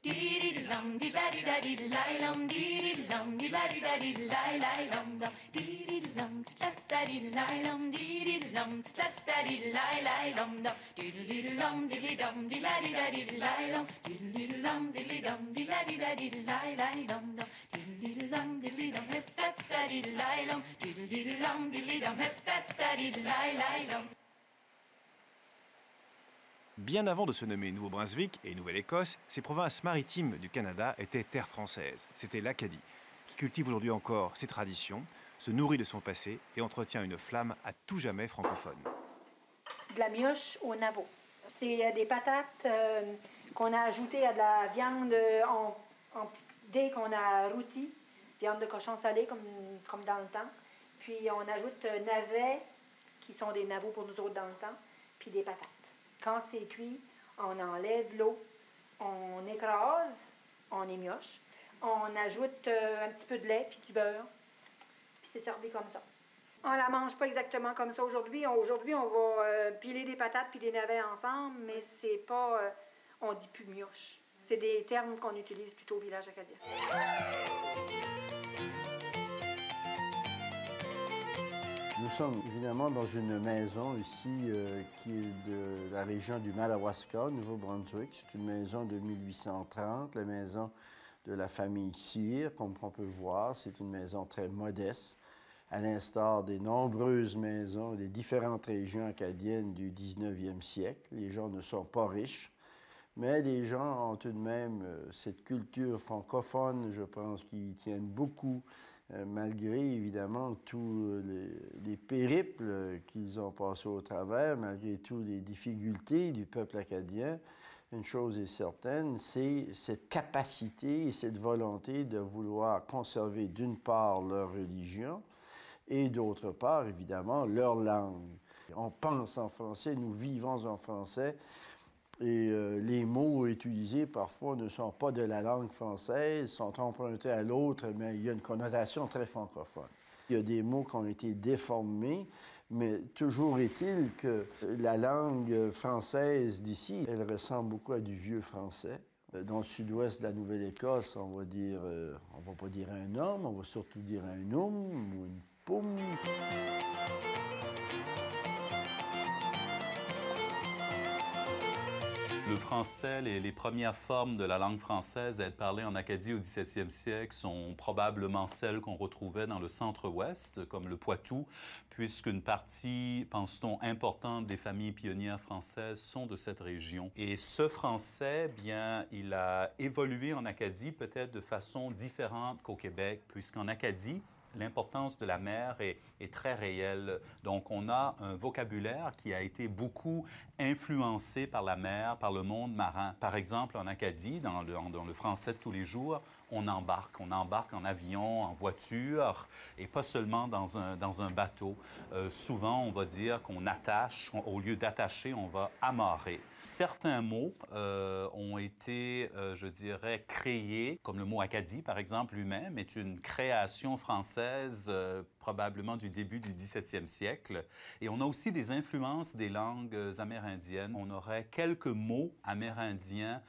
Dee-dee-dum, dee-da-dee-da-dee-lay-lum, dee-dee-dum, dee-da-dee-da-dee-lay-lay-lum, dee-dee-dum, ts-da-ts-da-dee-lay-lum, dee-dee-dum, ts-da-ts-da-dee-lay-lay-lum, dee-dee-dum, dee-dee-dum, dee-da-dee-da-dee-lay-lum, dee-dee-dum, dee-dee-dum, dee-da-dee-da-dee-lay-lay-lum, dee-dee-dum, dee-dee-dum, hip-da-ts-da-dee-lay-lum, dee-dee-dum, dee-dee-dum, hip-da-ts-da-dee-lay-lay-lum. Bien avant de se nommer Nouveau-Brunswick et Nouvelle-Écosse, ces provinces maritimes du Canada étaient terre française. C'était l'Acadie, qui cultive aujourd'hui encore ses traditions, se nourrit de son passé et entretient une flamme à tout jamais francophone. De la mioche au navo. C'est des patates qu'on a ajoutées à de la viande en petits dés qu'on a rôti, viande de cochon salé comme dans le temps. Puis on ajoute navets, qui sont des navots pour nous autres dans le temps, puis des patates. Quand c'est cuit, on enlève l'eau, on écrase, on émioche, on ajoute un petit peu de lait puis du beurre, puis c'est servi comme ça. On la mange pas exactement comme ça aujourd'hui. Aujourd'hui, on va piler des patates puis des navets ensemble, mais c'est pas... on dit plus mioche. C'est des termes qu'on utilise plutôt au village acadien. Nous sommes évidemment dans une maison ici qui est de la région du Madawaska, Nouveau-Brunswick. C'est une maison de 1830, la maison de la famille Cyr, comme on peut voir. C'est une maison très modeste, à l'instar des nombreuses maisons des différentes régions acadiennes du 19e siècle. Les gens ne sont pas riches, mais les gens ont tout de même cette culture francophone, je pense, qui tiennent beaucoup, malgré évidemment tous les périples qu'ils ont passés au travers, malgré toutes les difficultés du peuple acadien. Une chose est certaine, c'est cette capacité et cette volonté de vouloir conserver d'une part leur religion et d'autre part, évidemment, leur langue. On pense en français, nous vivons en français, et les mots utilisés parfois ne sont pas de la langue française, sont empruntés à l'autre, mais il y a une connotation très francophone. Il y a des mots qui ont été déformés, mais toujours est-il que la langue française d'ici, elle ressemble beaucoup à du vieux français. Dans le sud-ouest de la Nouvelle-Écosse, on va dire, on va pas dire un homme, on va surtout dire un ou une poum. Le français, les premières formes de la langue française à être parlées en Acadie au 17e siècle sont probablement celles qu'on retrouvait dans le centre-ouest, comme le Poitou, puisqu'une partie, pense-t-on, importante des familles pionnières françaises sont de cette région. Et ce français, bien, il a évolué en Acadie peut-être de façon différente qu'au Québec, puisqu'en Acadie, l'importance de la mer est très réelle. Donc, on a un vocabulaire qui a été beaucoup influencé par la mer, par le monde marin. Par exemple, en Acadie, dans le français de tous les jours, on embarque en avion, en voiture, et pas seulement dans un bateau. Souvent, on va dire qu'on attache, au lieu d'attacher, on va amarrer. Certains mots ont été, je dirais, créés, comme le mot Acadie, par exemple, lui-même, est une création française probablement du début du 17e siècle. Et on a aussi des influences des langues amérindiennes. On aurait quelques mots amérindiens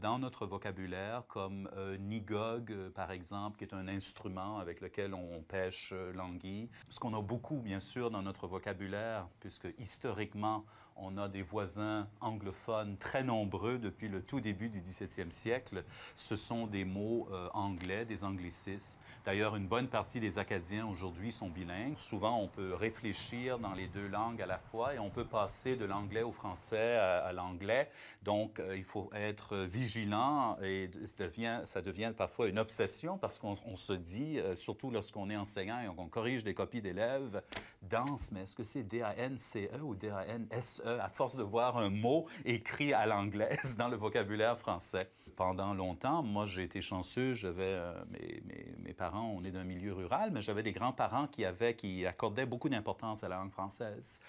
dans notre vocabulaire, comme nigog, par exemple, qui est un instrument avec lequel on pêche l'anguille. Ce qu'on a beaucoup, bien sûr, dans notre vocabulaire, puisque historiquement, on a des voisins anglophones très nombreux depuis le tout début du 17e siècle. Ce sont des mots anglais, des anglicismes. D'ailleurs, une bonne partie des Acadiens aujourd'hui sont bilingues. Souvent, on peut réfléchir dans les deux langues à la fois et on peut passer de l'anglais au français à l'anglais. Donc, il faut être vigilant et ça devient parfois une obsession parce qu'on se dit, surtout lorsqu'on est enseignant et qu'on corrige des copies d'élèves, danse, mais est-ce que c'est D-A-N-C-E ou D-A-N-S-E? À force de voir un mot écrit à l'anglaise dans le vocabulaire français. Pendant longtemps, moi, j'ai été chanceux. J'avais mes parents, on est d'un milieu rural, mais j'avais des grands-parents qui accordaient beaucoup d'importance à la langue française.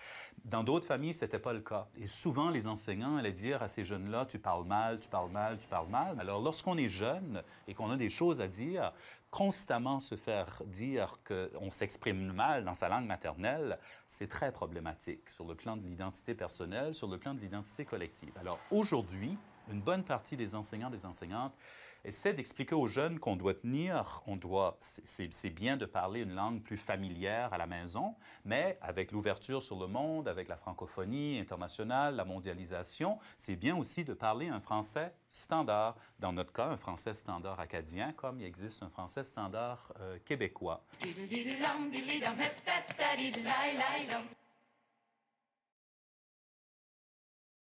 Dans d'autres familles, c'était pas le cas. Et souvent, les enseignants allaient dire à ces jeunes-là, tu parles mal, tu parles mal, tu parles mal. Alors, lorsqu'on est jeune et qu'on a des choses à dire, constamment se faire dire qu'on s'exprime mal dans sa langue maternelle, c'est très problématique sur le plan de l'identité personnelle, sur le plan de l'identité collective. Alors aujourd'hui, une bonne partie des enseignants, des enseignantes essaient d'expliquer aux jeunes qu'on doit c'est bien de parler une langue plus familière à la maison, mais avec l'ouverture sur le monde, avec la francophonie internationale, la mondialisation, c'est bien aussi de parler un français standard. Dans notre cas, un français standard acadien, comme il existe un français standard québécois. Diddle diddle dum, diddly dum, hip, that's daddy, lie, lie, dum.